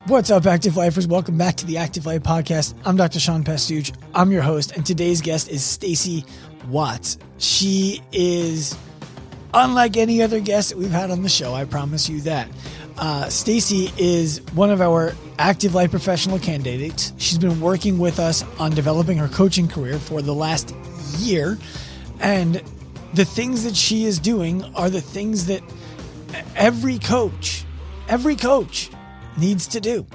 What's up, Active Lifers? Welcome back to the Active Life Podcast. I'm Dr. Sean Pastuch. I'm your host, and today's guest is Stacey Watts. She is unlike any other guest that we've had on the show. I promise you that. Stacey is one of our Active Life professional candidates. She's been working with us on developing her coaching career for the last year, and the things that she is doing are the things that every coach needs to do.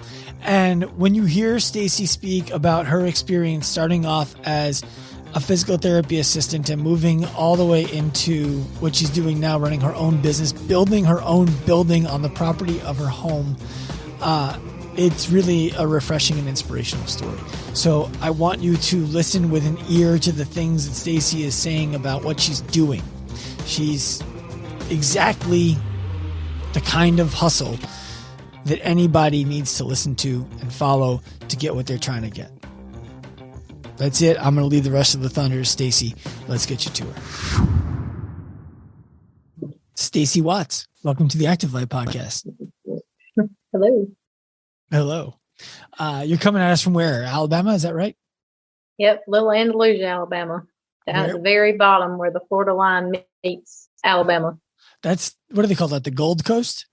And when you hear Stacey speak about her experience starting off as a physical therapy assistant and moving all the way into what she's doing now, running her own business, building her own building on the property of her home, it's really a refreshing and inspirational story. So I want you to listen with an ear to the things that Stacey is saying about what she's doing. She's exactly the kind of hustle that anybody needs to listen to and follow to get what they're trying to get. That's it. I'm going to leave the rest of the thunder to Stacey. Let's get you to her. Stacey Watts, welcome to the Active Life Podcast. Hello. Hello. You're coming at us from where? Alabama, is that right? Yep, Little Andalusia, Alabama. Down at the very bottom where the Florida line meets Alabama. That's, what do they call that? The Gold Coast?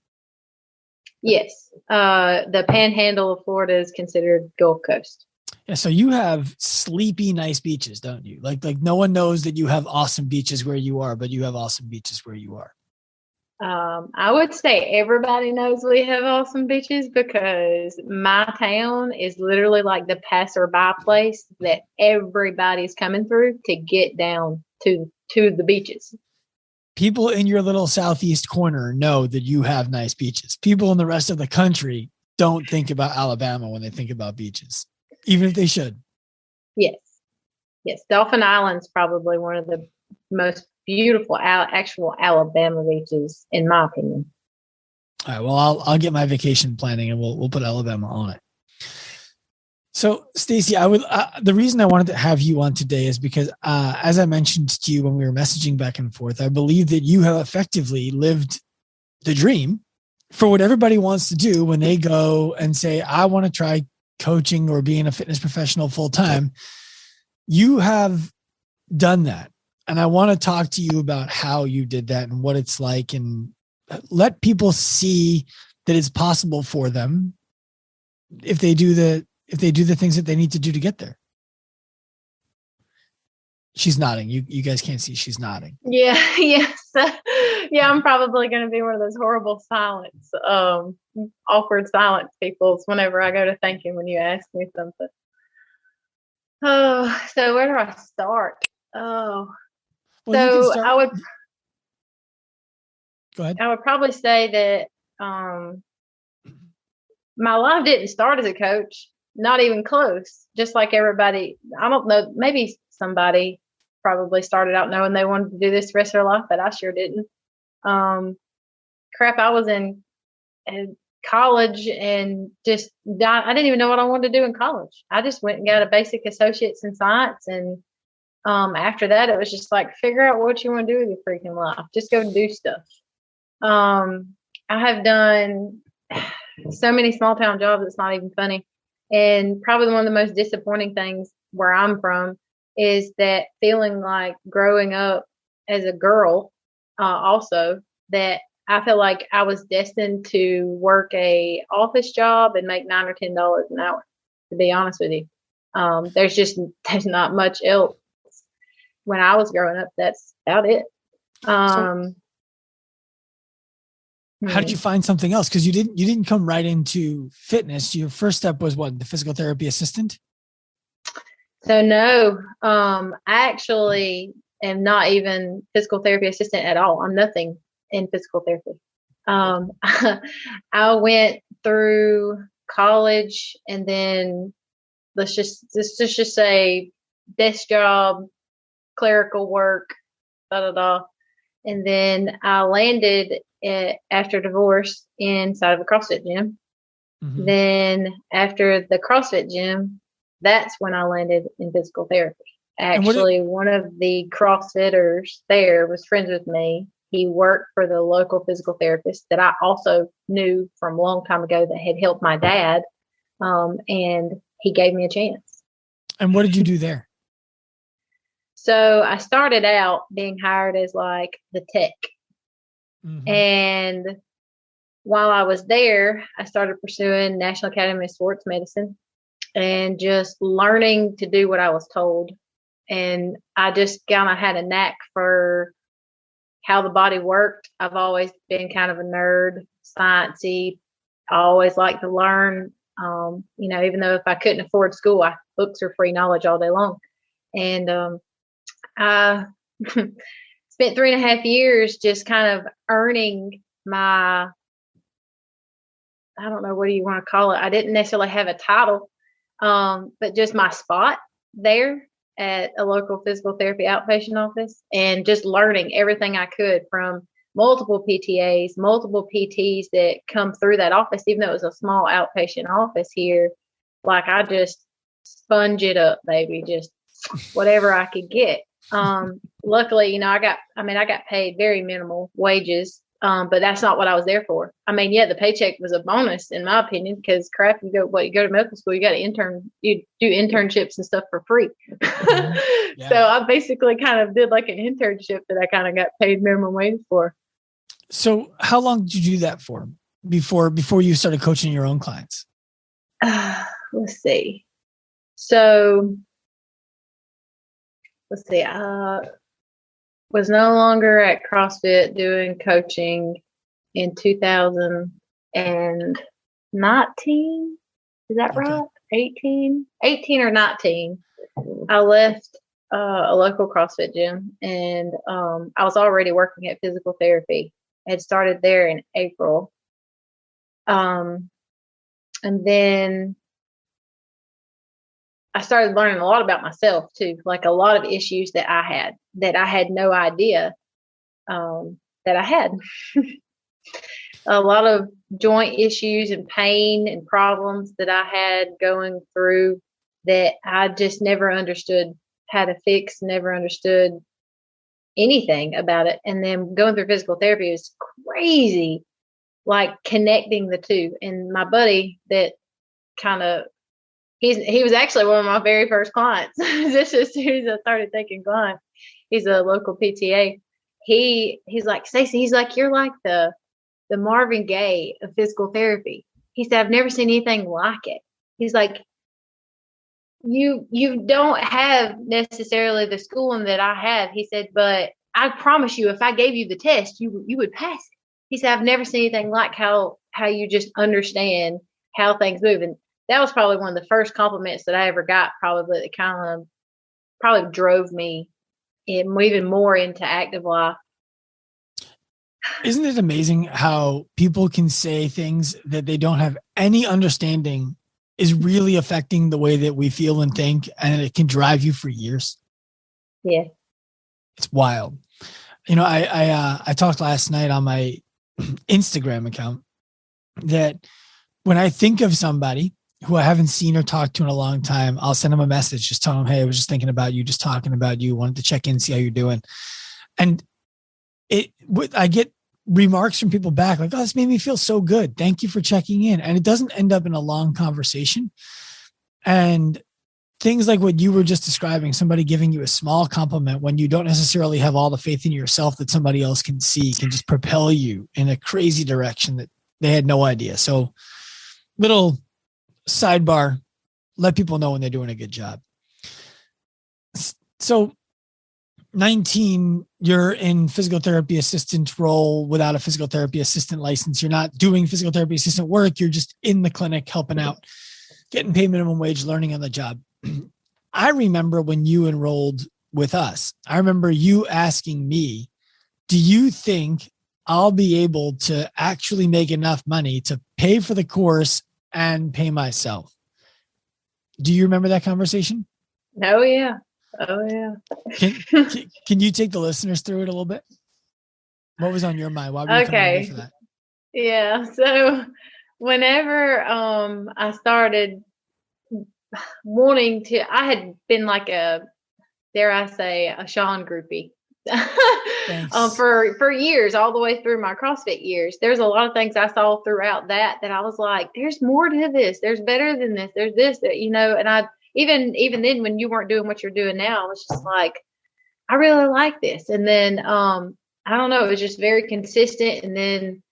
Yes. The panhandle of Florida is considered Gulf Coast. Yeah, so you have sleepy, nice beaches, don't you? Like no one knows that you have awesome beaches where you are, but you have awesome beaches where you are. I would say everybody knows we have awesome beaches because my town is literally like the passerby place that everybody's coming through to get down to the beaches. People in your little southeast corner know that you have nice beaches. People in the rest of the country don't think about Alabama when they think about beaches, even if they should. Yes. Yes. Dolphin Island's probably one of the most beautiful actual Alabama beaches, in my opinion. All right. Well, I'll get my vacation planning and we'll put Alabama on it. So, Stacey, the reason I wanted to have you on today is because, as I mentioned to you when we were messaging back and forth, I believe that you have effectively lived the dream for what everybody wants to do when they go and say, I want to try coaching or being a fitness professional full time. You have done that. And I want to talk to you about how you did that and what it's like, and let people see that it's possible for them if they do the things that they need to do to get there. She's nodding. You guys can't see. She's nodding. Yeah. Yes. Yeah. I'm probably going to be one of those horrible silence, awkward silence peoples whenever I go to thinking when you ask me something. Oh, so where do I start? Oh, well, so I would go ahead. I would probably say that, my life didn't start as a coach. Not even close. Just like everybody, I don't know, maybe somebody probably started out knowing they wanted to do this the rest of their life, but I sure didn't. I was in college and just, I didn't even know what I wanted to do in college. I just went and got a basic associate's in science. And after that, it was just like, figure out what you want to do with your freaking life. Just go do stuff. I have done so many small town jobs, it's not even funny. And probably one of the most disappointing things where I'm from is that feeling like growing up as a girl, also, that I feel like I was destined to work a office job and make $9 or $10 an hour, to be honest with you. There's not much else. When I was growing up, that's about it. How did you find something else? Because you didn't come right into fitness. Your first step was what? The physical therapy assistant? So no, I actually am not even physical therapy assistant at all. I'm nothing in physical therapy. I went through college and then let's just say desk job, clerical work, and then I landed after divorce inside of a CrossFit gym. Mm-hmm. Then after the CrossFit gym, that's when I landed in physical therapy. Actually, one of the CrossFitters there was friends with me he worked for the local physical therapist that I also knew from a long time ago that had helped my dad. And he gave me a chance. And what did you do there? So I started out being hired as like the tech. Mm-hmm. And while I was there, I started pursuing National Academy of Sports Medicine and just learning to do what I was told. And I just kind of had a knack for how the body worked. I've always been kind of a nerd, sciencey. I always like to learn. Even though if I couldn't afford school, books are free knowledge all day long. And I spent 3.5 years just kind of earning my, I don't know, what do you want to call it? I didn't necessarily have a title, but just my spot there at a local physical therapy outpatient office, and just learning everything I could from multiple PTAs, multiple PTs that come through that office, even though it was a small outpatient office here. Like I just sponge it up, baby, just whatever I could get. Luckily, I got paid very minimal wages. But that's not what I was there for. I mean, yeah, the paycheck was a bonus in my opinion, because crap, you go to medical school, you got to you do internships and stuff for free. Yeah. So I basically kind of did like an internship that I kind of got paid minimum wage for. So how long did you do that for before you started coaching your own clients? Let's see. So was no longer at CrossFit doing coaching in 2019. Is that right? 18 or 19. I left a local CrossFit gym, and I was already working at physical therapy. I had started there in April. And then I started learning a lot about myself too, like a lot of issues that I had no idea that I had. A lot of joint issues and pain and problems that I had going through that I just never understood how to fix, never understood anything about it. And then going through physical therapy was crazy, like connecting the two. And my buddy that kind of, he was actually one of my very first clients. Just as soon as I started taking clients, he's a local PTA. He's like, Stacey, he's like, you're like the Marvin Gaye of physical therapy. He said, I've never seen anything like it. He's like, you don't have necessarily the schooling that I have. He said, but I promise you, if I gave you the test, you would pass it. He said, I've never seen anything like how you just understand how things move. And that was probably one of the first compliments that I ever got, probably that kind of probably drove me even more into active life. Isn't it amazing how people can say things that they don't have any understanding is really affecting the way that we feel and think, and it can drive you for years? Yeah. It's wild. I talked last night on my Instagram account that when I think of somebody who I haven't seen or talked to in a long time, I'll send them a message, just tell them, hey, I was just thinking about you, just talking about you, wanted to check in, see how you're doing. And I get remarks from people back like, oh, this made me feel so good. Thank you for checking in. And it doesn't end up in a long conversation. And things like what you were just describing, somebody giving you a small compliment when you don't necessarily have all the faith in yourself that somebody else can see, can just propel you in a crazy direction that they had no idea. So little sidebar, let people know when they're doing a good job. So 19, you're in physical therapy assistant role without a physical therapy assistant license. You're not doing physical therapy assistant work. You're just in the clinic helping out, getting paid minimum wage, learning on the job. I remember when you enrolled with us, I remember you asking me, do you think I'll be able to actually make enough money to pay for the course and pay myself? Do you remember that conversation? Oh, yeah. Oh, yeah. Can you take the listeners through it a little bit? What was on your mind? Why were you coming to me for that? Yeah. So whenever I started wanting to, I had been like dare I say, a Sean groupie Thanks. For years, all the way through my CrossFit years. There's a lot of things I saw throughout that I was like, there's more to this. There's better than this. There's this, that, and I even then when you weren't doing what you're doing now, I was just like, I really like this. And then I don't know, it was just very consistent. And then,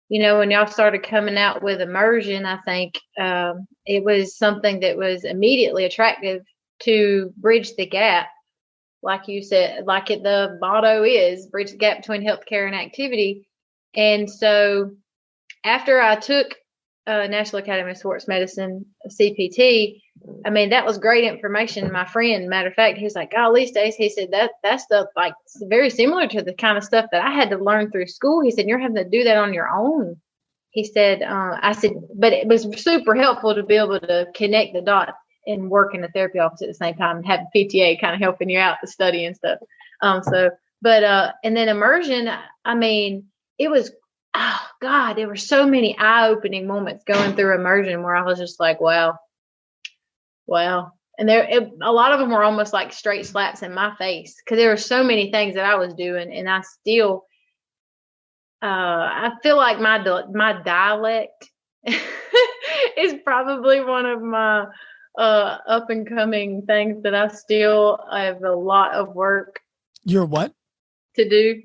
when y'all started coming out with immersion, I think it was something that was immediately attractive to bridge the gap. Like you said, the motto is bridge the gap between healthcare and activity. And so after I took National Academy of Sports Medicine, CPT, I mean, that was great information. My friend, matter of fact, he was like, golly, Stace, he said, that's stuff like very similar to the kind of stuff that I had to learn through school. He said, you're having to do that on your own. He said, I said, but it was super helpful to be able to connect the dots and work in the therapy office at the same time and have the PTA kind of helping you out to study and stuff. And then immersion, I mean, it was, oh God, there were so many eye-opening moments going through immersion where I was just like, wow. And a lot of them were almost like straight slaps in my face because there were so many things that I was doing, and I still, I feel like my dialect is probably one of my up and coming things that I still have a lot of work. Your what? To do.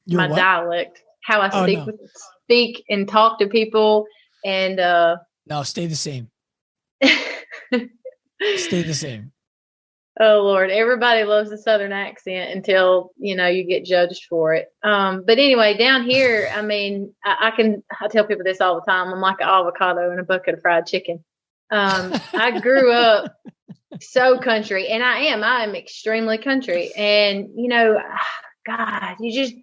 Your my what? Dialect, how I speak and talk to people, and no, stay the same. Stay the same. Oh Lord, everybody loves the Southern accent until you get judged for it. But anyway, down here, I mean, I tell people this all the time. I'm like an avocado in a bucket of fried chicken. I grew up so country, and I am extremely country, and God, you just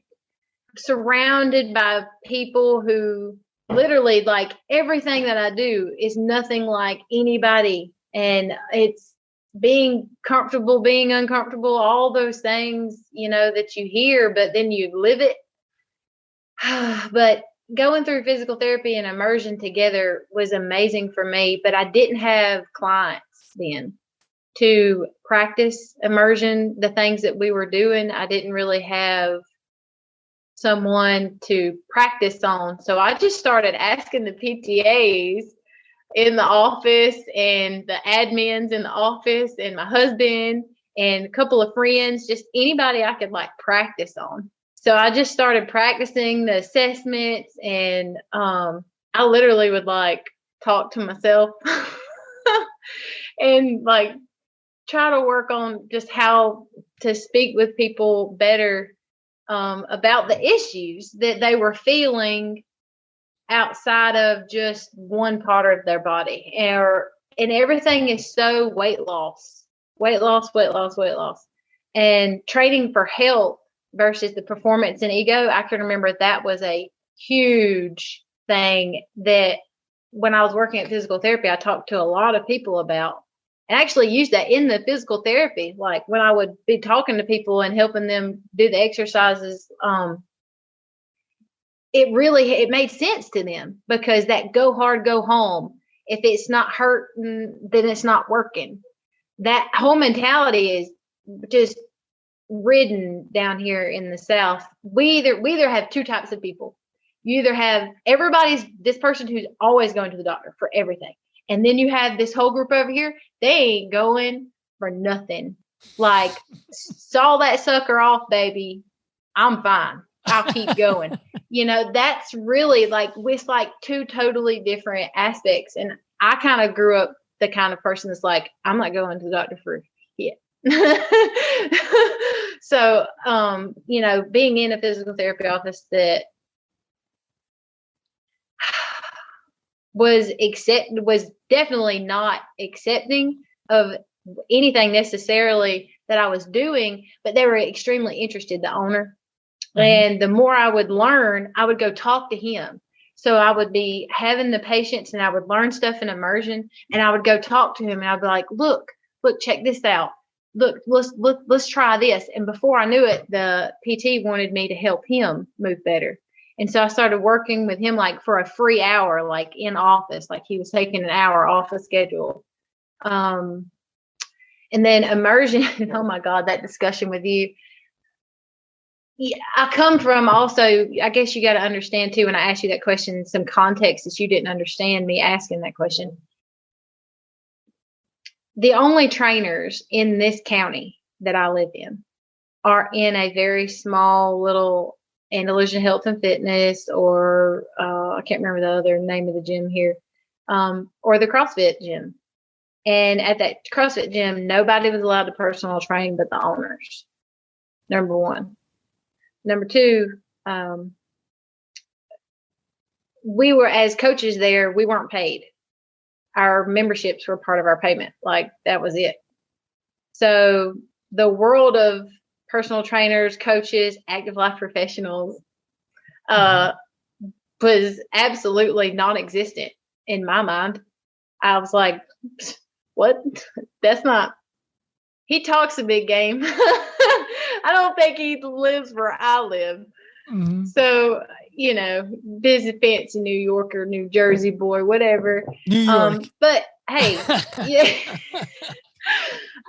surrounded by people who literally, like, everything that I do is nothing like anybody. And it's being comfortable, being uncomfortable, all those things, that you hear, but then you live it. But going through physical therapy and immersion together was amazing for me, but I didn't have clients then to practice immersion, the things that we were doing. I didn't really have someone to practice on. So I just started asking the PTAs in the office and the admins in the office and my husband and a couple of friends, just anybody I could like practice on. So I just started practicing the assessments, and I literally would like talk to myself and like try to work on just how to speak with people better about the issues that they were feeling outside of just one part of their body. And everything is so weight loss, and training for health versus the performance and ego. I can remember that was a huge thing that when I was working at physical therapy, I talked to a lot of people about, and actually used that in the physical therapy. Like when I would be talking to people and helping them do the exercises, it made sense to them, because that go hard, go home. If it's not hurting, then it's not working. That whole mentality is just ridden down here in the South. We either have two types of people. You either have this person who's always going to the doctor for everything. And then you have this whole group over here. They ain't going for nothing. Like, saw that sucker off, baby. I'm fine. I'll keep going. That's really like, with like two totally different aspects. And I kind of grew up the kind of person that's like, I'm not going to the doctor for it. So, being in a physical therapy office that was definitely not accepting of anything necessarily that I was doing, but they were extremely interested, the owner. Mm-hmm. And the more I would learn, I would go talk to him. So I would be having the patients, and I would learn stuff in immersion, and I would go talk to him, and I'd be like, look, check this out. Look, let's try this. And before I knew it, the PT wanted me to help him move better. And so I started working with him like for a free hour, like in office, like he was taking an hour off a schedule. And then immersion, oh my God, that discussion with you. Yeah, I come from also, I guess you got to understand too, when I asked you that question, some context that you didn't understand me asking that question. The only trainers in this county that I live in are in a very small little Andalusia Health and Fitness, or I can't remember the other name of the gym here, or the CrossFit gym. And at that CrossFit gym, nobody was allowed to personal train but the owners. Number one. Number two, we were, as coaches there, we weren't paid. Our memberships were part of our payment. Like, that was it. So the world of personal trainers, coaches, active life professionals was absolutely non-existent in my mind. I was like, what? That's not, he talks a big game. I don't think he lives where I live. Mm-hmm. So, you know, visit fancy New Yorker, New Jersey boy, whatever. New York. But hey, yeah.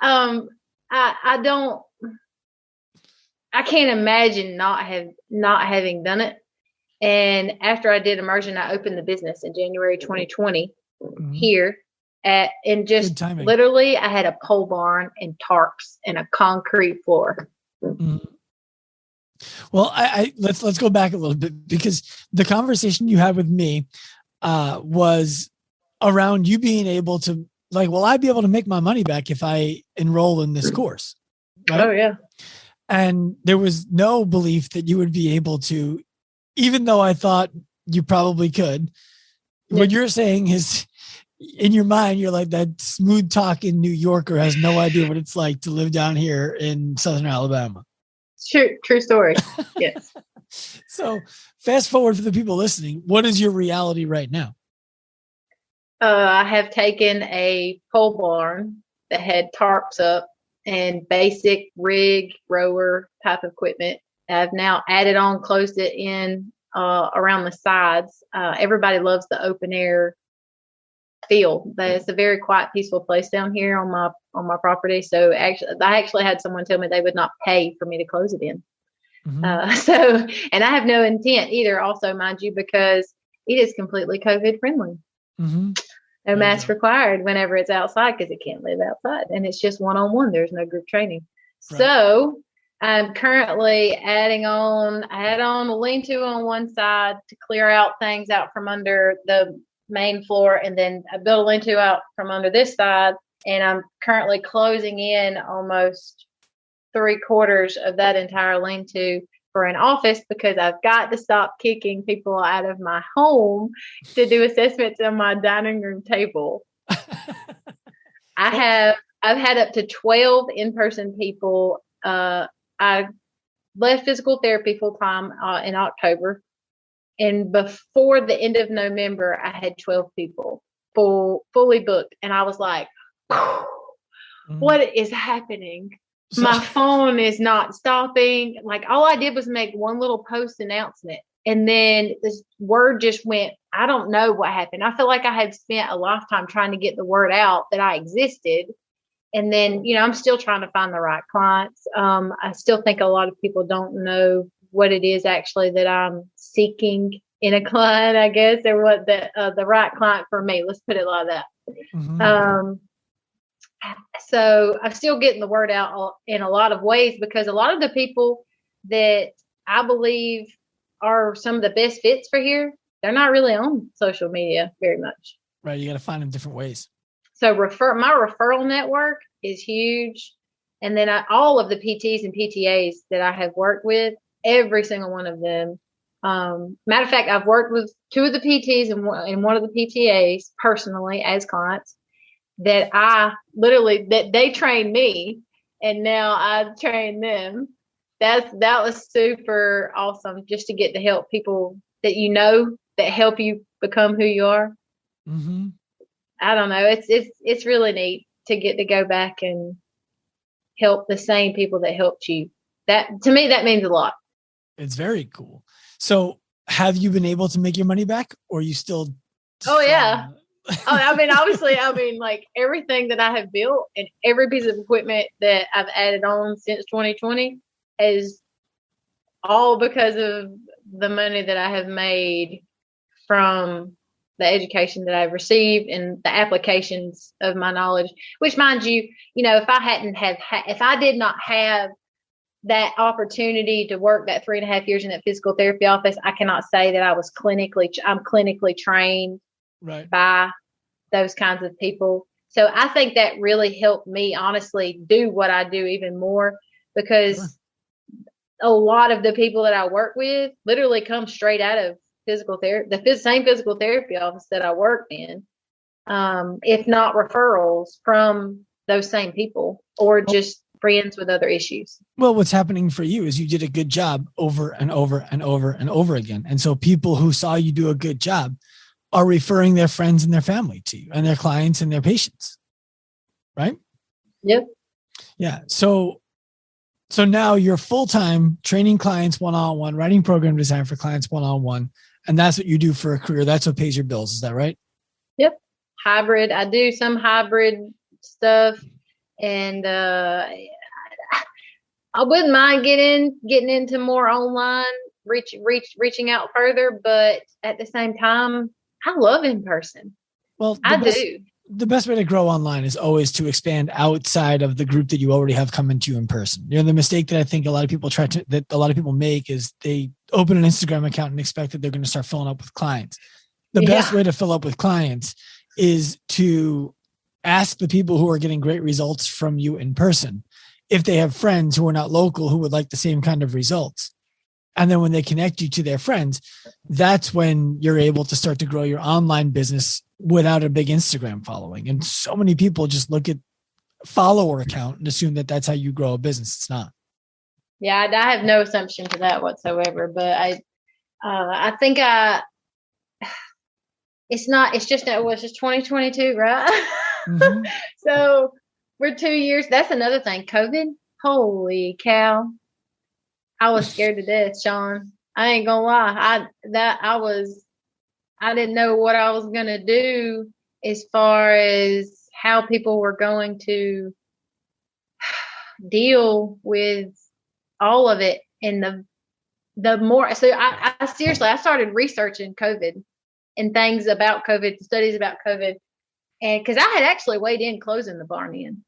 I can't imagine not having done it. And after I did immersion, I opened the business in January 2020 here and just literally I had a pole barn and tarps and a concrete floor. Mm-hmm. Well, let's go back a little bit, because the conversation you had with me was around you being able to, like, will I be able to make my money back if I enroll in this course? Right? Oh, yeah. And there was no belief that you would be able to, even though I thought you probably could. Yeah. What you're saying is, in your mind, you're like, that smooth talking New Yorker has no idea what it's like to live down here in Southern Alabama. True story. Yes. So fast forward for the people listening. What is your reality right now? I have taken a pole barn that had tarps up and basic rig rower type equipment. I've now added on, closed it in around the sides. Everybody loves the open air feel. But it's a very quiet, peaceful place down here on my property. So I actually had someone tell me they would not pay for me to close it in. Mm-hmm. And I have no intent either, also, mind you, because it is completely COVID friendly. Mm-hmm. No mask required whenever it's outside, because it can't live outside, and it's just one-on-one. There's no group training. Right. So I'm currently add on a lean-to on one side to clear out things out from under the main floor, and then I built a lean-to out from under this side, and I'm currently closing in almost 3/4 of that entire lean-to for an office, because I've got to stop kicking people out of my home to do assessments on my dining room table. I've had up to 12 in-person people. I left physical therapy full-time in October. And before the end of November, I had 12 people fully booked. And I was like, what is happening? My phone is not stopping. Like, all I did was make one little post announcement. And then this word just went, I don't know what happened. I feel like I had spent a lifetime trying to get the word out that I existed. And then, you know, I'm still trying to find the right clients. I still think a lot of people don't know what it is actually that I'm seeking in a client, I guess, or what the right client for me. Let's put it like that. Mm-hmm. So I'm still getting the word out in a lot of ways, because a lot of the people that I believe are some of the best fits for here, they're not really on social media very much. Right. You got to find them different ways. So my referral network is huge. And then all of the PTs and PTAs that I have worked with, every single one of them. Matter of fact, I've worked with 2 of the PTs and one of the PTAs personally as clients, that that they trained me, and now I train them. That was super awesome, just to get to help people that you know, that help you become who you are. Mm-hmm. I don't know. It's really neat to get to go back and help the same people that helped you. That, to me, that means a lot. It's very cool. So have you been able to make your money back, or are you still? Oh, yeah. I mean, obviously, like everything that I have built and every piece of equipment that I've added on since 2020 has all because of the money that I have made from the education that I've received and the applications of my knowledge, which, mind you, if I did not have that opportunity to work that 3.5 years in that physical therapy office, I cannot say that I'm clinically trained by those kinds of people. So I think that really helped me honestly do what I do even more, because a lot of the people that I work with literally come straight out of physical therapy, the same physical therapy office that I worked in, if not referrals from those same people, or just friends with other issues. Well, what's happening for you is you did a good job over and over and over and over again. And so people who saw you do a good job are referring their friends and their family to you, and their clients and their patients. Right? Yep. Yeah. So now you're full-time training clients one-on-one, writing program design for clients one-on-one. And that's what you do for a career. That's what pays your bills. Is that right? Yep. Hybrid. I do some hybrid stuff, and I wouldn't mind getting into more online, reaching out further. But at the same time, I love in person. Well, I do. The best way to grow online is always to expand outside of the group that you already have coming to you in person. The mistake that I think a lot of people make is they open an Instagram account and expect that they're going to start filling up with clients. The best way to fill up with clients is to ask the people who are getting great results from you in person if they have friends who are not local who would like the same kind of results. And then when they connect you to their friends, that's when you're able to start to grow your online business without a big Instagram following. And so many people just look at follower account and assume that that's how you grow a business. It's not. Yeah, I have no assumption to that whatsoever. But I think it's just 2022, right? Mm-hmm. So we're 2 years. That's another thing. COVID. Holy cow. I was scared to death, Sean. I ain't gonna lie. I didn't know what I was gonna do as far as how people were going to deal with all of it. And the more, so I seriously, I started researching COVID and things about COVID, studies about COVID. And cause I had actually weighed in closing the barn in,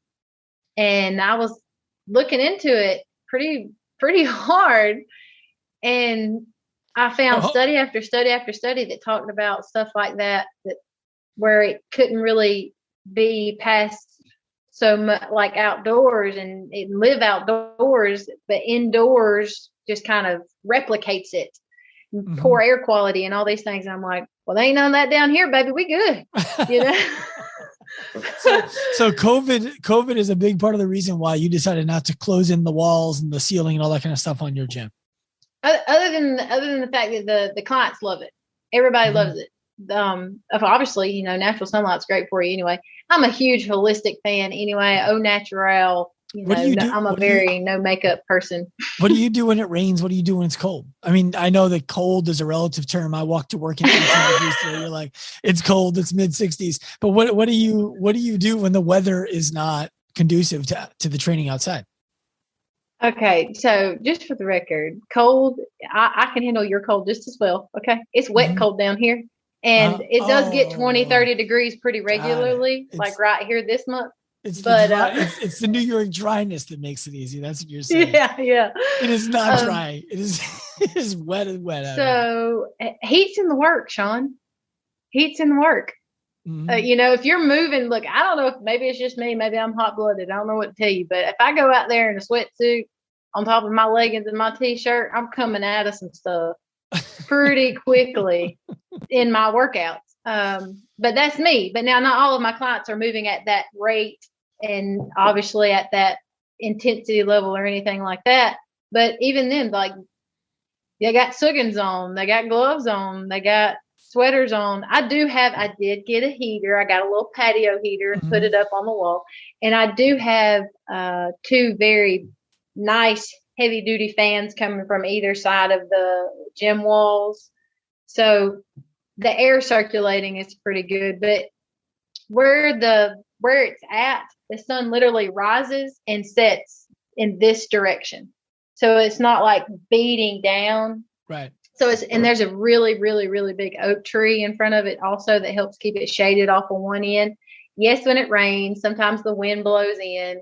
and I was looking into it pretty hard. And I found study after study after study that talked about stuff like that where it couldn't really be past so much, like outdoors and live outdoors, but indoors just kind of replicates it. Mm-hmm. Poor air quality and all these things. And I'm like, well, there ain't none of that down here, baby. We good. So COVID is a big part of the reason why you decided not to close in the walls and the ceiling and all that kind of stuff on your gym. Other than the fact that the clients love it, everybody loves it. Obviously, natural sunlight's great for you anyway. I'm a huge holistic fan anyway. Au natural. I'm a very no makeup person. What do you do when it rains? What do you do when it's cold? I mean, I know that cold is a relative term. I walk to work in 18 degrees today. You're like, it's cold. It's mid 60s. But what do you do when the weather is not conducive to the training outside? Okay, so just for the record, cold, I can handle your cold just as well. Okay, it's wet cold down here, and it does get 20, 30 degrees pretty regularly, like right here this month. It's the New York dryness that makes it easy. That's what you're saying. Yeah. It is not dry. It is wet and wet. So heat's in the work, Sean. Heat's in the work. Mm-hmm. If you're moving, look, I don't know if maybe it's just me, maybe I'm hot blooded. I don't know what to tell you, but if I go out there in a sweatsuit on top of my leggings and my t-shirt, I'm coming out of some stuff pretty quickly in my workouts. But that's me. But now not all of my clients are moving at that rate and obviously at that intensity level or anything like that. But even then, like, they got Suggins on, they got gloves on, they got sweaters on. I did get a heater. I got a little patio heater and put it up on the wall. And I do have 2 very nice heavy duty fans coming from either side of the gym walls. So the air circulating is pretty good, but where it's at, the sun literally rises and sets in this direction. So it's not like beating down. Right. So and there's a really, really, really big oak tree in front of it also that helps keep it shaded off of one end. Yes, when it rains, sometimes the wind blows in,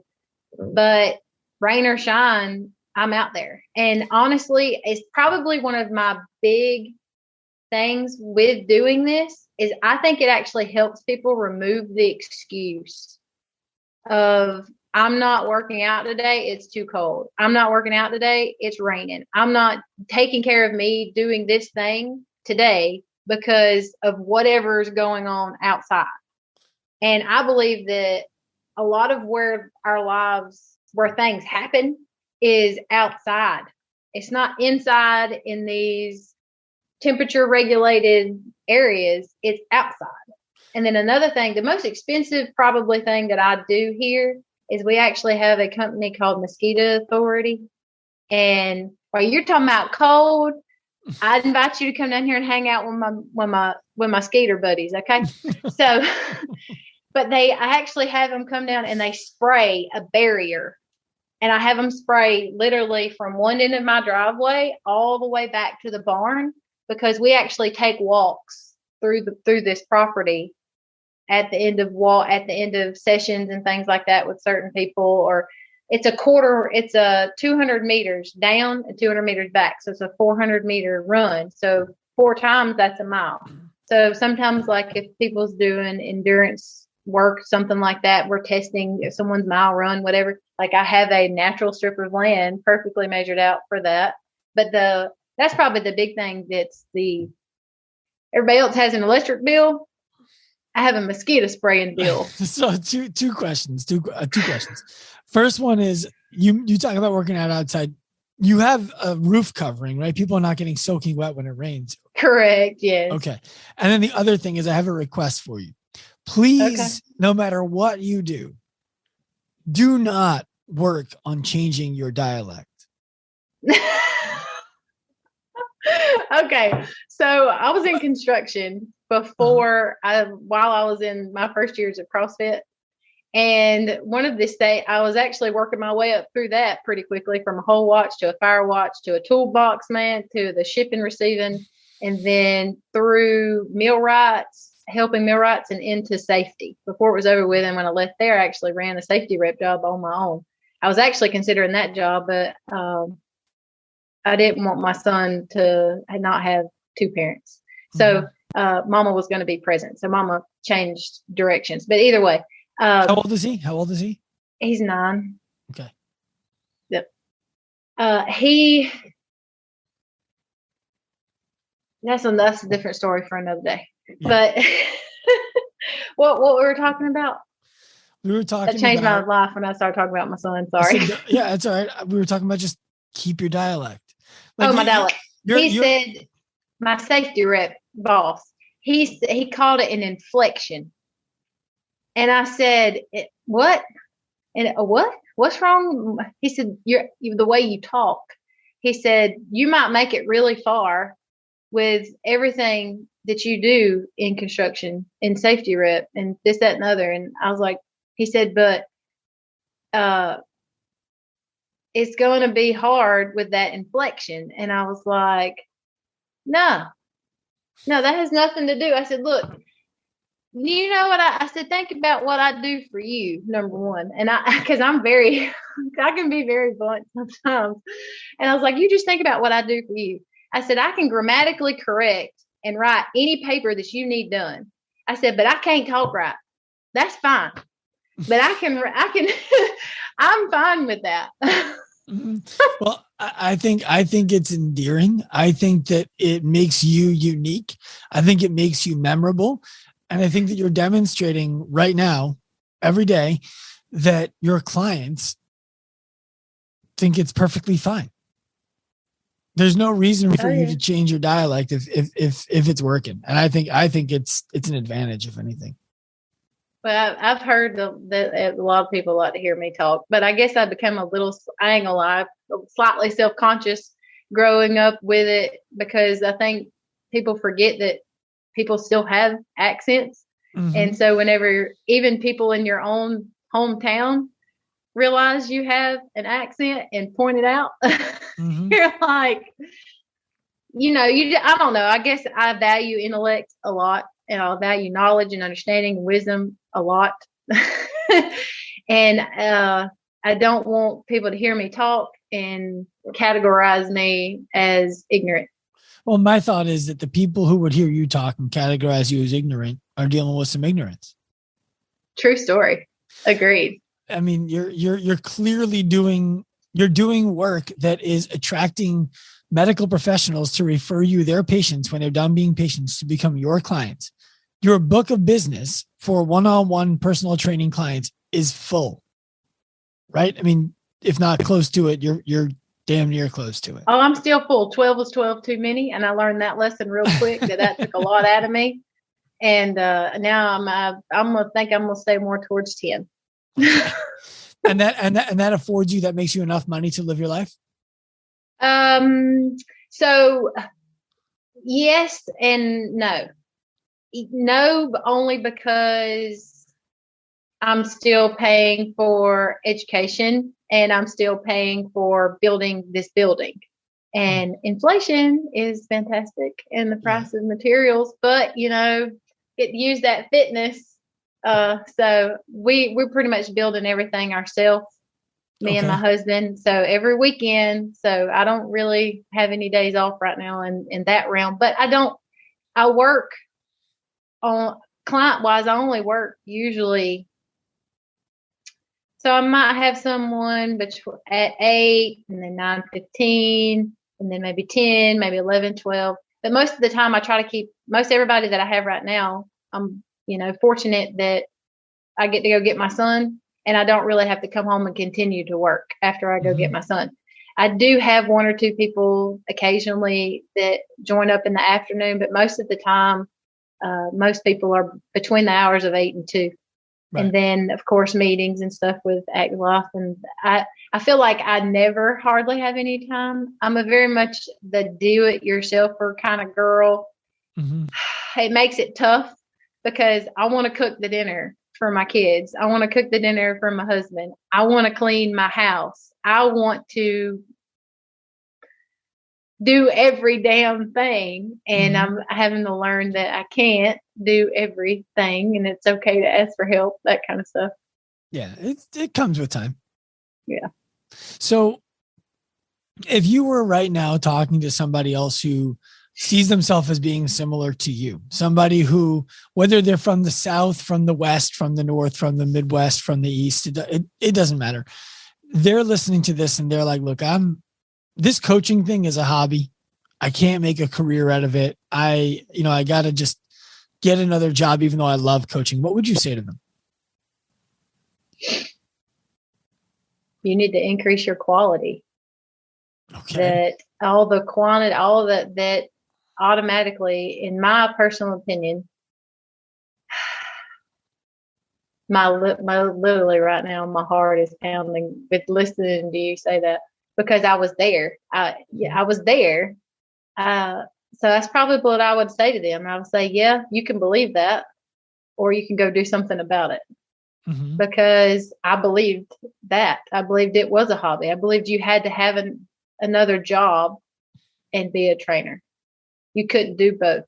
but rain or shine, I'm out there. And honestly, it's probably one of my big things with doing this is I think it actually helps people remove the excuse of I'm not working out today. It's too cold. I'm not working out today. It's raining. I'm not taking care of me doing this thing today because of whatever's going on outside. And I believe that a lot of where our lives, where things happen is outside. It's not inside in these temperature regulated areas. It's outside. And then another thing, the most expensive probably thing that I do here is we actually have a company called Mosquito Authority. And while you're talking about cold, I'd invite you to come down here and hang out with my skeeter buddies. Okay. So, but I actually have them come down and they spray a barrier, and I have them spray literally from one end of my driveway all the way back to the barn, because we actually take walks through this property at the end of sessions and things like that with certain people. Or it's a 200 meters down and 200 meters back. So it's a 400-meter run. So 4 times that's a mile. So sometimes, like if people's doing endurance work, something like that, we're testing if someone's mile run, whatever. Like I have a natural strip of land perfectly measured out for that. But that's probably the big thing. Everybody else has an electric bill. I have a mosquito spraying bill. So two questions. First one is you talk about working out outside. You have a roof covering, right? People are not getting soaking wet when it rains. Correct. Yes. Okay. And then the other thing is I have a request for you. Please, no matter what you do not work on changing your dialect. Okay. So I was in construction while I was in my first years of CrossFit. And one of this day, I was actually working my way up through that pretty quickly, from a hole watch to a fire watch to a toolbox man to the shipping, receiving, and then through millwrights, helping millwrights, and into safety before it was over with. And when I left there, I actually ran a safety rep job on my own. I was actually considering that job, but I didn't want my son to not have 2 parents. So mama was going to be present. So mama changed directions. But either way. How old is he? He's 9. Okay. Yep. That's a different story for another day. Yeah. But what we were talking about? We were talking. That changed my life when I started talking about my son. Sorry. Yeah, it's all right. We were talking about just keep your dialect. My dialect. He said, my safety rep boss, he called it an inflection. And I said, what? And what? What's wrong? He said, you're the way you talk. He said, you might make it really far with everything that you do in construction and safety rep and this, that, and other. And I was like, he said, but it's going to be hard with that inflection. And I was like, no, that has nothing to do. I said, look, you know what? I said, think about what I do for you, number one. And because I can be very blunt sometimes. And I was like, you just think about what I do for you. I said, I can grammatically correct and write any paper that you need done. I said, but I can't talk right. That's fine. But I can, I'm fine with that. Well, I think it's endearing. I think that it makes you unique. I think it makes you memorable. And I think that you're demonstrating right now, every day, that your clients think it's perfectly fine. There's no reason for you to change your dialect if it's working. And I think it's an advantage, if anything. Well, I've heard that a lot of people like to hear me talk, but I guess I become I ain't gonna lie, slightly self-conscious growing up with it, because I think people forget that people still have accents. Mm-hmm. And so whenever even people in your own hometown realize you have an accent and point it out, Mm-hmm. You're like, I don't know. I guess I value intellect a lot, and I value knowledge and understanding and wisdom a lot. And I don't want people to hear me talk and categorize me as ignorant. Well, my thought is that the people who would hear you talk and categorize you as ignorant are dealing with some ignorance. True story. Agreed. I mean, you're clearly doing work that is attracting medical professionals to refer you their patients when they're done being patients to become your clients. Your book of business for one-on-one personal training clients is full, right? I mean, if not close to it, you're damn near close to it. Oh, I'm still full. 12 was 12 too many. And I learned that lesson real quick that took a lot out of me. And now I'm going to stay more towards 10. Okay. and that affords you, that makes you enough money to live your life? So yes and no. No, only because I'm still paying for education and I'm still paying for building this building. And inflation is fantastic and the price of materials, but get to use that fitness. So we're pretty much building everything ourselves, me and my husband. So every weekend, so I don't really have any days off right now in that realm, but I work on client wise. I only work usually. So I might have someone at 8 and then 9:15 and then maybe 10, maybe 11, 12. But most of the time I try to keep most everybody that I have right now. I'm, fortunate that I get to go get my son and I don't really have to come home and continue to work after I go get my son. I do have one or two people occasionally that join up in the afternoon, but most of the time, most people are between the hours of 8 and 2. Right. And then, of course, meetings and stuff with Active Life. And I feel like I never hardly have any time. I'm a very much the do-it-yourselfer kind of girl. Mm-hmm. It makes it tough because I want to cook the dinner for my kids. I want to cook the dinner for my husband. I want to clean my house. I want to do every damn thing. And I'm having to learn that I can't do everything and it's okay to ask for help, that kind of stuff. Yeah. It comes with time. Yeah. So if you were right now talking to somebody else who sees themselves as being similar to you, somebody who, whether they're from the South, from the West, from the North, from the Midwest, from the East, it doesn't matter. They're listening to this and they're like, look, this coaching thing is a hobby. I can't make a career out of it. I got to just get another job, even though I love coaching. What would you say to them? You need to increase your quality. Okay. That all the quantity, all that automatically, in my personal opinion, literally right now, my heart is pounding with listening to you say that. Because I was there. I was there. So that's probably what I would say to them. I would say, yeah, you can believe that, or you can go do something about it. Mm-hmm. Because I believed that. I believed it was a hobby. I believed you had to have another job and be a trainer. You couldn't do both.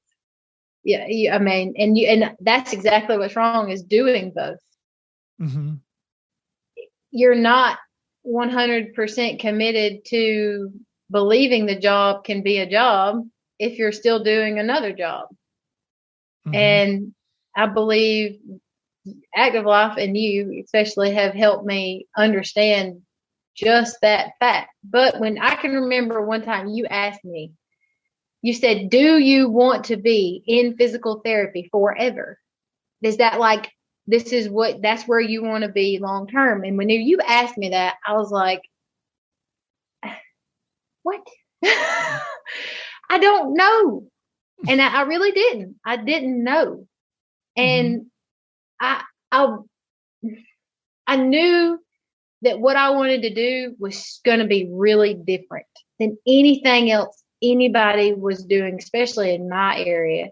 Yeah, and that's exactly what's wrong is doing both. Mm-hmm. You're not 100% committed to believing the job can be a job if you're still doing another job. Mm-hmm. And I believe Active Life and you especially have helped me understand just that fact. But when I can remember one time you asked me, you said, do you want to be in physical therapy forever? Is that like, that's where you want to be long term? And when you asked me that, I was like, what? I don't know. And I really didn't. I didn't know. And I knew that what I wanted to do was going to be really different than anything else anybody was doing, especially in my area.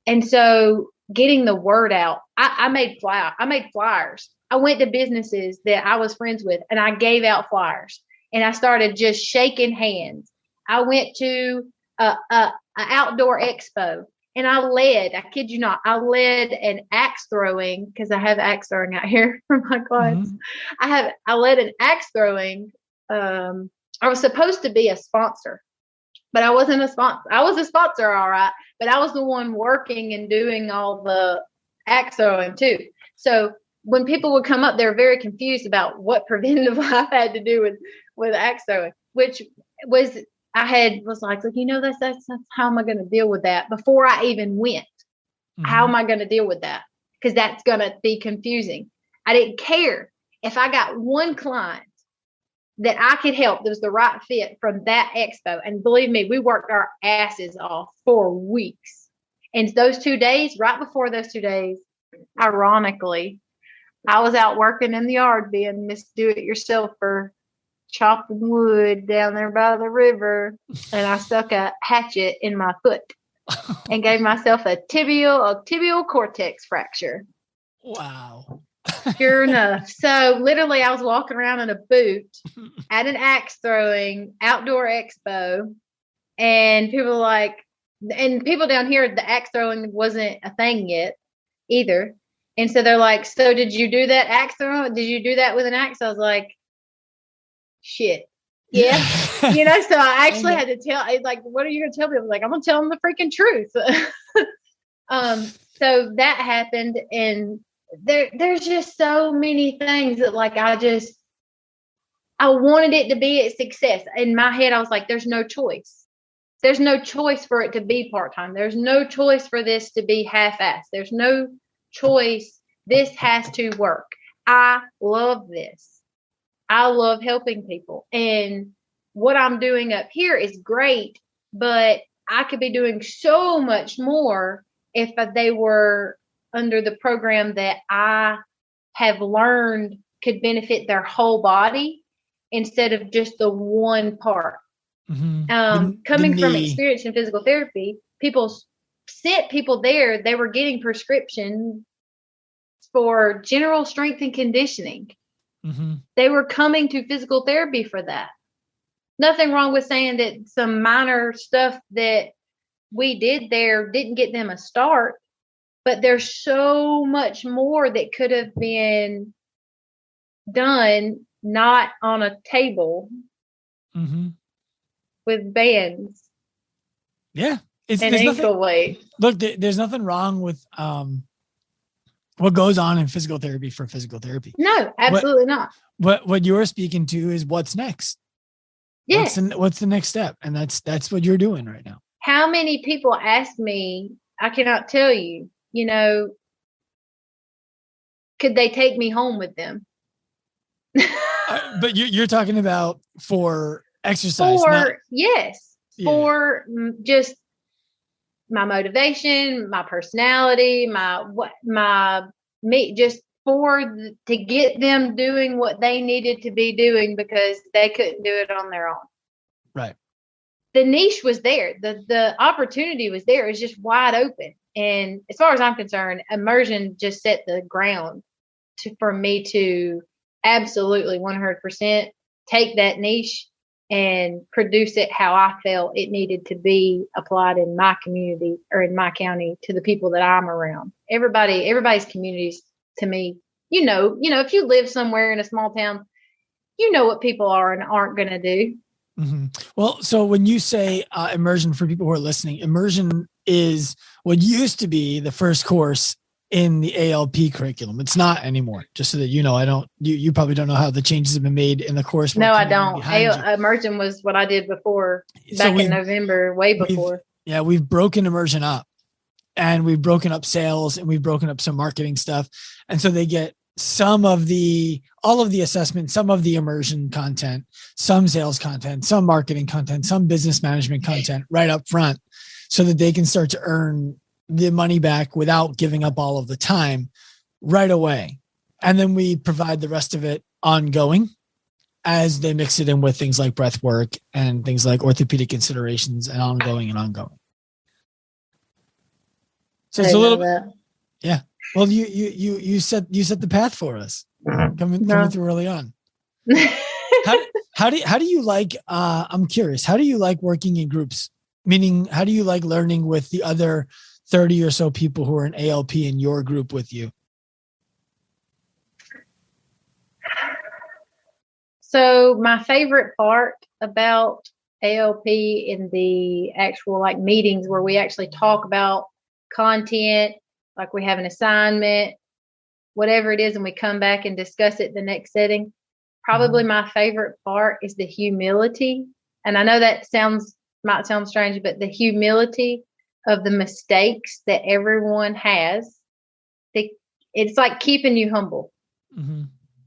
And so getting the word out, I made flyers. I went to businesses that I was friends with and I gave out flyers. and I started just shaking hands. I went to a outdoor expo, and I kid you not, I led an axe throwing, because I have axe throwing out here for my clients. I led an axe throwing. I was supposed to be a sponsor, but I wasn't a sponsor. I was a sponsor, all right, but I was the one working and doing all the axe throwing too. So when people would come up, they were very confused about what preventative life had to do with axe throwing, which was, was like, look, that's how am I going to deal with that before I even went? How am I going to deal with that? Because that's going to be confusing. I didn't care if I got one client that I could help that was the right fit from that expo. And believe me, we worked our asses off for weeks. And those 2 days, right before those 2 days, ironically, I was out working in the yard being Miss Do-It-Yourselfer, chopping wood down there by the river. And I stuck a hatchet in my foot and gave myself a tibial cortex fracture. Wow. Sure enough. So literally I was walking around in a boot at an axe throwing outdoor expo, and people down here, the axe throwing wasn't a thing yet either. And so they're like, so did you do that axe throwing? Did you do that with an axe? I was like, shit. Yeah. So I actually had to tell, like, what are you going to tell people? Like, I'm going to tell them the freaking truth. So that happened, and there's just so many things that, like, I wanted it to be a success. In my head, I was like, there's no choice. There's no choice for it to be part-time. There's no choice for this to be half-assed. There's no choice. This has to work. I love this. I love helping people. And what I'm doing up here is great, but I could be doing so much more if they were under the program that I have learned could benefit their whole body instead of just the one part. Coming from experience in physical therapy, people sent people there. They were getting prescriptions for general strength and conditioning. They were coming to physical therapy for that. Nothing wrong with saying that some minor stuff that we did there didn't get them a start, but there's so much more that could have been done, not on a table with bands. Yeah. And ankle weight. Look, there's nothing wrong with what goes on in physical therapy for physical therapy. No, absolutely not. What you're speaking to is what's next. Yes. What's the next step? And that's what you're doing right now. How many people ask me, I cannot tell you, could they take me home with them? But you're talking about for exercise. Yes. Yeah. For just my motivation, my personality, just to get them doing what they needed to be doing because they couldn't do it on their own. Right. The niche was there. The opportunity was there. It was just wide open. And as far as I'm concerned, immersion just set the ground for me to absolutely 100% take that niche and produce it how I felt it needed to be applied in my community or in my county to the people that I'm around. Everybody's communities to me, if you live somewhere in a small town, you know what people are and aren't going to do. Well, so when you say immersion, for people who are listening, immersion is what used to be the first course in the ALP curriculum. It's not anymore, just so that you probably don't know how the changes have been made in the course. No, I don't. Immersion was what I did before, back in November, way before. We've broken immersion up, and we've broken up sales, and we've broken up some marketing stuff. And so they get all of the assessment, some of the immersion content, some sales content, some marketing content, some business management content right up front, so that they can start to earn the money back without giving up all of the time right away. And then we provide the rest of it ongoing as they mix it in with things like breath work and things like orthopedic considerations and ongoing. So it's a little bit. Yeah. Well, you set the path for us coming through early on. How do you like, I'm curious, how do you like working in groups? Meaning, how do you like learning with the other 30 or so people who are in ALP in your group with you? So my favorite part about ALP in the actual like meetings where we actually talk about content, like we have an assignment, whatever it is, and we come back and discuss it the next setting. Probably my favorite part is the humility. And I know that might sound strange, but the humility of the mistakes that everyone has, it's like keeping you humble. Mm-hmm.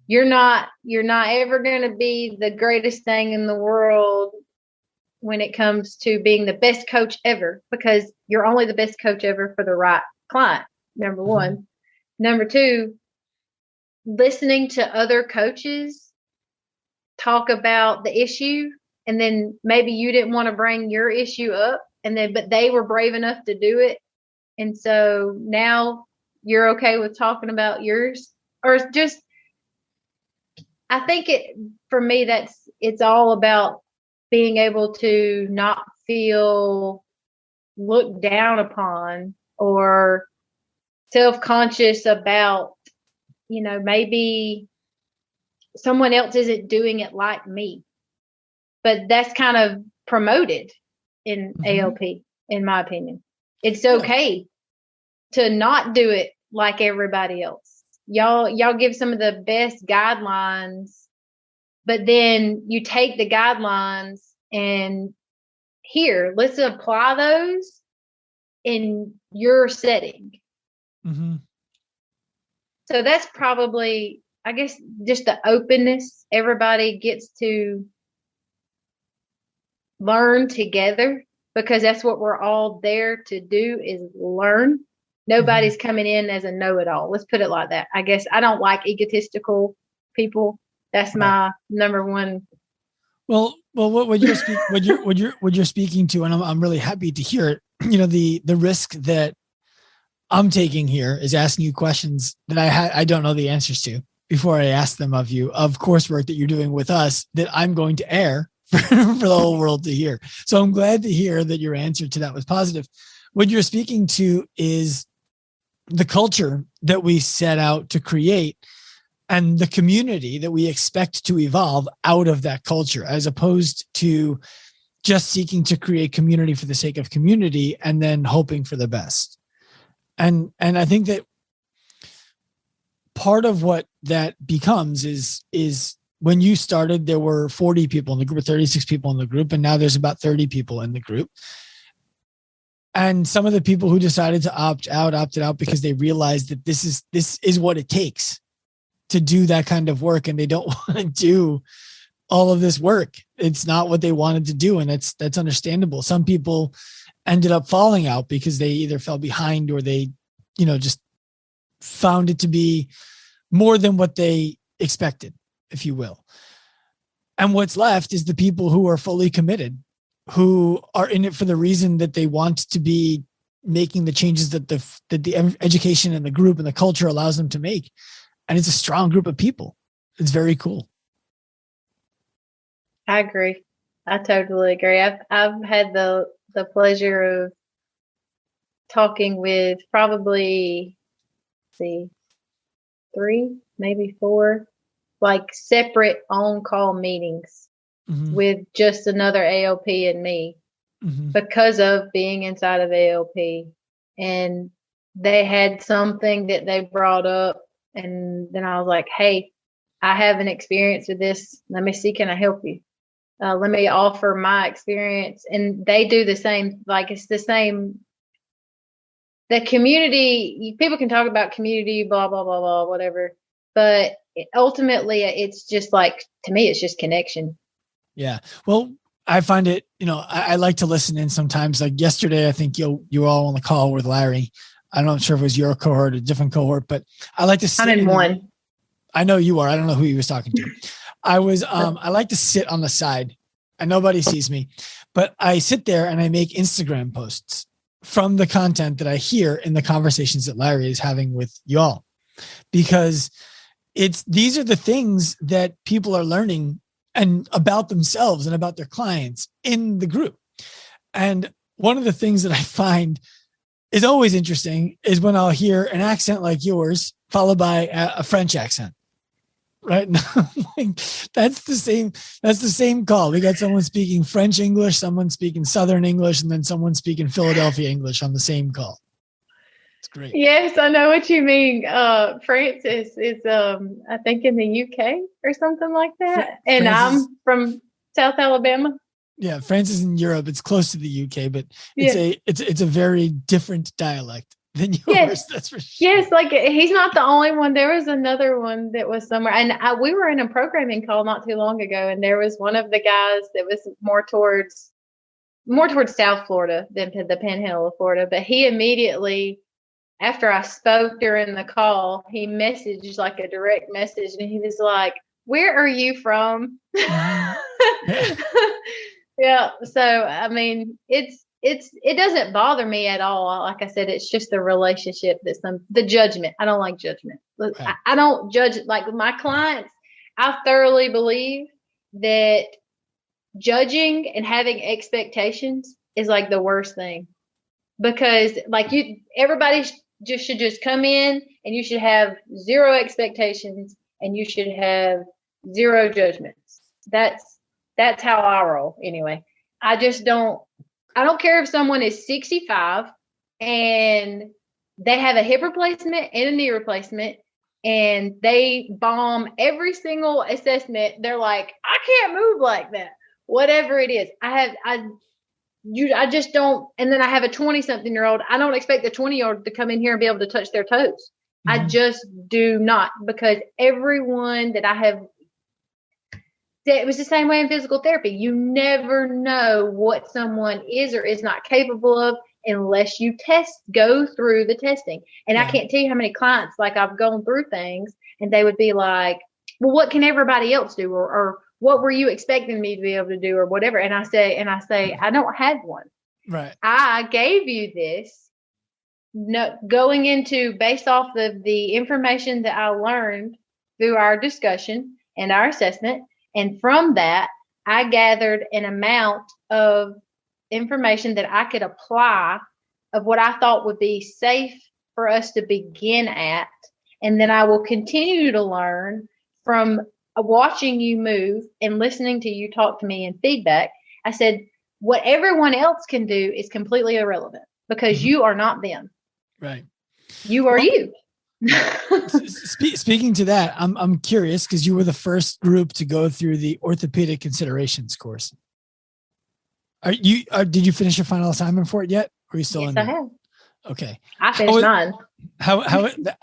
You're not ever going to be the greatest thing in the world when it comes to being the best coach ever, because you're only the best coach ever for the right client. Number one. Number two, listening to other coaches talk about the issue, and then maybe you didn't want to bring your issue up, but they were brave enough to do it. And so now you're okay with talking about yours, or just, I think for me, it's all about being able to not feel looked down upon or self-conscious about, maybe someone else isn't doing it like me. But that's kind of promoted in ALP, in my opinion. It's okay to not do it like everybody else. Y'all give some of the best guidelines, but then you take the guidelines and here, let's apply those in your setting. Mm-hmm. So that's probably, I guess, just the openness. Everybody gets to learn together, because that's what we're all there to do, is learn. Nobody's coming in as a know-it-all. Let's put it like that. I guess I don't like egotistical people. That's my number one. Well, what you're speaking to, and I'm really happy to hear it. The risk that I'm taking here is asking you questions that I don't know the answers to before I ask them of you, of coursework that you're doing with us that I'm going to air for the whole world to hear. So I'm glad to hear that your answer to that was positive. What you're speaking to is the culture that we set out to create and the community that we expect to evolve out of that culture, as opposed to just seeking to create community for the sake of community and then hoping for the best. And I think that part of what that becomes is when you started, there were 40 people in the group, 36 people in the group, and now there's about 30 people in the group. And some of the people who decided to opted out because they realized that this is what it takes to do that kind of work, and they don't want to do all of this work. It's not what they wanted to do, and that's understandable. Some people ended up falling out because they either fell behind or they, just found it to be more than what they expected, if you will. And what's left is the people who are fully committed, who are in it for the reason that they want to be making the changes that the education and the group and the culture allows them to make. And it's a strong group of people. It's very cool. I agree. I totally agree. I've had the pleasure of talking with probably, three, maybe four, like separate on-call meetings with just another ALP and me because of being inside of ALP. And they had something that they brought up, and then I was like, hey, I have an experience with this. Let me see, can I help you? Let me offer my experience. And they do the same, like it's the same. The community, people can talk about community, blah, blah, blah, blah, whatever. But ultimately, it's just like, to me, it's just connection. Yeah. Well, I find it, I like to listen in sometimes. Like yesterday, I think you were all on the call with Larry. I'm not sure if it was your cohort or a different cohort, but I like to sit I'm in one. I know you are. I don't know who he was talking to. I like to sit on the side and nobody sees me, but I sit there and I make Instagram posts from the content that I hear in the conversations that Larry is having with y'all, because these are the things that people are learning and about themselves and about their clients in the group. And one of the things that I find is always interesting is when I'll hear an accent like yours followed by a French accent. Right now, like, that's the same call. We got someone speaking French English, someone speaking Southern English, and then someone speaking Philadelphia English on the same call. It's great. Yes, I know what you mean. France is I think in the UK or something like that. And I'm from South Alabama. Yeah, France is in Europe. It's close to the UK, but it's a very different dialect than yours. Yes. That's for sure. Yes, like he's not the only one. There was another one that was somewhere, and we were in a programming call not too long ago, and there was one of the guys that was more towards South Florida than the Panhandle of Florida. But he immediately, after I spoke during the call, he messaged like a direct message, and he was like, "Where are you from?" Yeah. So I mean, it doesn't bother me at all. Like I said, it's just the relationship the judgment. I don't like judgment. Right. I don't judge like my clients. I thoroughly believe that judging and having expectations is like the worst thing, because like everybody should just come in and you should have zero expectations and you should have zero judgments. That's how I roll anyway. I don't care if someone is 65 and they have a hip replacement and a knee replacement and they bomb every single assessment. They're like, I can't move like that. Whatever it is. I just don't. And then I have a 20-something-year-old. I don't expect the 20-year-old to come in here and be able to touch their toes. Mm-hmm. I just do not, because everyone that I have, it was the same way in physical therapy. You never know what someone is or is not capable of unless you go through the testing. And I can't tell you how many clients, like I've gone through things and they would be like, well, what can everybody else do? Or what were you expecting me to be able to do or whatever? And I say, I don't have one. Right. I gave you this going into based off of the information that I learned through our discussion and our assessment. And from that, I gathered an amount of information that I could apply of what I thought would be safe for us to begin at. And then I will continue to learn from watching you move and listening to you talk to me and feedback. I said, what everyone else can do is completely irrelevant because you are not them. Right. You are you. Speaking to that, I'm curious because you were the first group to go through the orthopedic considerations course. Did you finish your final assignment for it yet? Or are you still in? Yes, I have. Okay. I finished mine.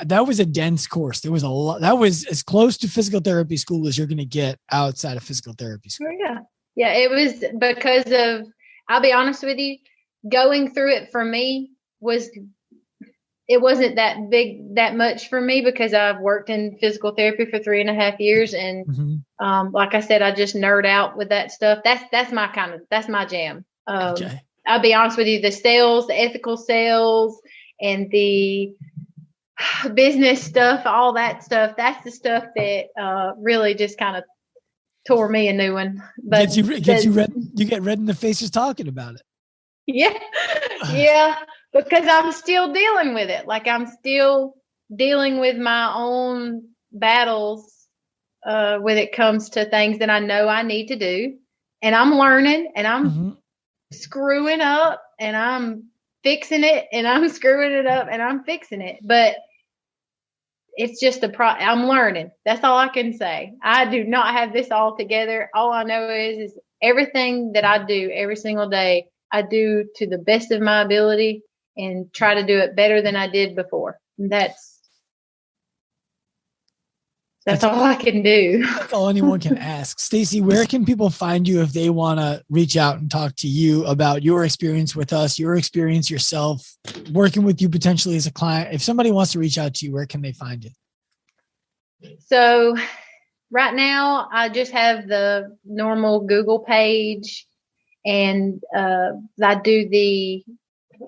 That was a dense course. There was a lot. That was as close to physical therapy school as you're going to get outside of physical therapy school. Yeah. It was because of, I'll be honest with you, going through it for me it wasn't that much for me because I've worked in physical therapy for 3.5 years. And like I said, I just nerd out with that stuff. That's my jam. Okay. I'll be honest with you, the ethical sales and the business stuff, all that stuff, that's the stuff that really just kind of tore me a new one. But you get red in the face just talking about it. Yeah, because I'm still dealing with it. Like I'm still dealing with my own battles when it comes to things that I know I need to do. And I'm learning and I'm screwing up and I'm fixing it and I'm screwing it up and I'm fixing it. But it's just I'm learning. That's all I can say. I do not have this all together. All I know is everything that I do every single day, I do to the best of my ability and try to do it better than I did before. And that's all I can do. That's all anyone can ask. Stacy, where can people find you if they want to reach out and talk to you about your experience with us, your experience yourself, working with you potentially as a client? If somebody wants to reach out to you, where can they find you? So right now, I just have the normal Google page. And I do the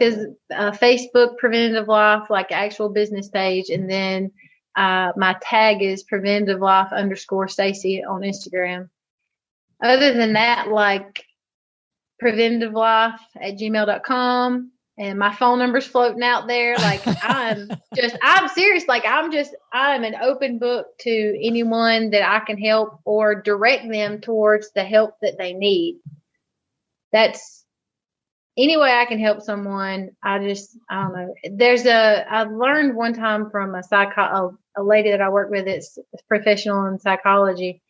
Facebook Preventative Life, like actual business page. And then my tag is Preventative Life _ Stacy on Instagram. other than that, like preventativelife@gmail.com. And my phone number's floating out there. Like I'm serious. Like I'm an open book to anyone that I can help or direct them towards the help that they need. That's any way I can help someone. I don't know. I learned one time from a lady that I work with that's professional in psychology.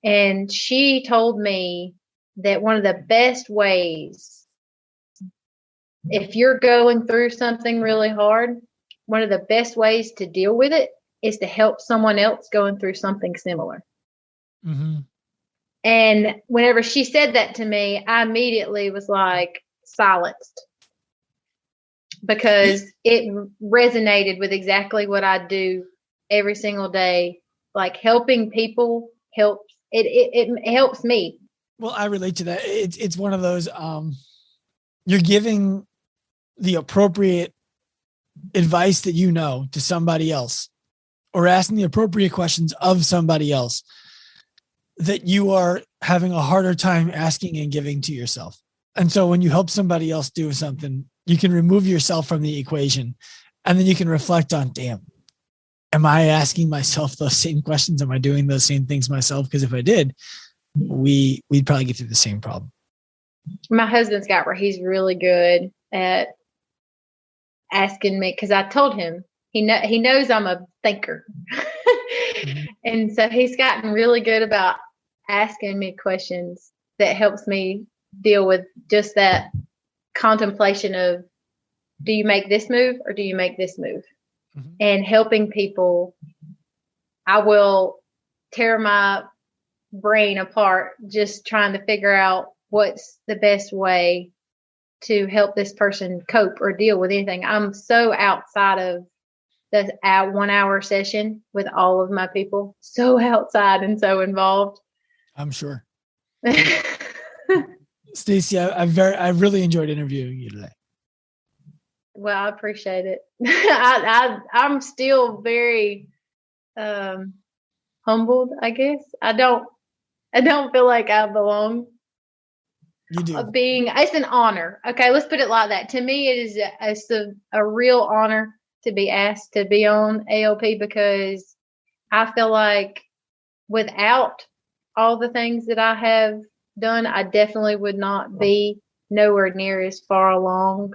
And she told me that one of the best ways, if you're going through something really hard, one of the best ways to deal with it is to help someone else going through something similar. Mm-hmm. And whenever she said that to me, I immediately was like silenced, because it resonated with exactly what I do every single day. Like helping people helps. It helps me. Well, I relate to that. It's one of those, you're giving the appropriate advice that you know to somebody else, or asking the appropriate questions of somebody else that you are having a harder time asking and giving to yourself. And so when you help somebody else do something, you can remove yourself from the equation, and then you can reflect on, damn, am I asking myself those same questions? Am I doing those same things myself? Because if I did, we'd probably get through the same problem. My husband's got where he's really good at asking me, because I told him he knows I'm a thinker. Mm-hmm. And so he's gotten really good about asking me questions that helps me deal with just that contemplation of, do you make this move or do you make this move? Mm-hmm. And helping people, I will tear my brain apart just trying to figure out what's the best way to help this person cope or deal with anything. I'm so outside of the 1 hour session with all of my people, so outside and so involved. I'm sure. Stacey, I really enjoyed interviewing you today. Well, I appreciate it. I'm still very humbled, I guess. I don't feel like I belong. You do. It's an honor. Okay, let's put it like that. To me, it's a real honor to be asked to be on ALP, because I feel like without all the things that I have done, I definitely would not be nowhere near as far along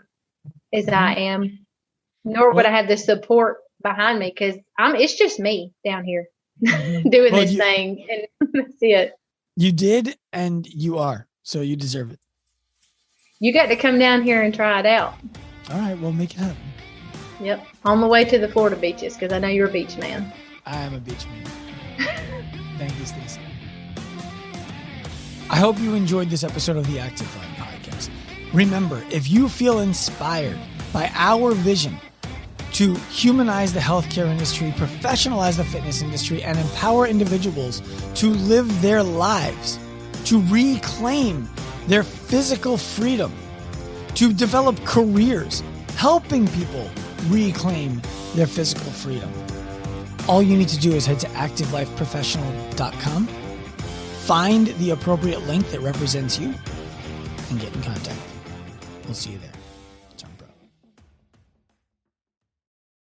as I am, nor would I have the support behind me, because it's just me down here doing this thing, and that's it. You did, and you are, so you deserve it. You got to come down here and try it out. All right, we'll make it happen. Yep, on the way to the Florida beaches, because I know you're a beach man. I am a beach man. Thank you, Stacey. I hope you enjoyed this episode of the Active Life Podcast. Remember, if you feel inspired by our vision to humanize the healthcare industry, professionalize the fitness industry, and empower individuals to live their lives, to reclaim their physical freedom, to develop careers, helping people reclaim their physical freedom, all you need to do is head to activelifeprofessional.com, find the appropriate link that represents you, and get in contact. We'll see you there.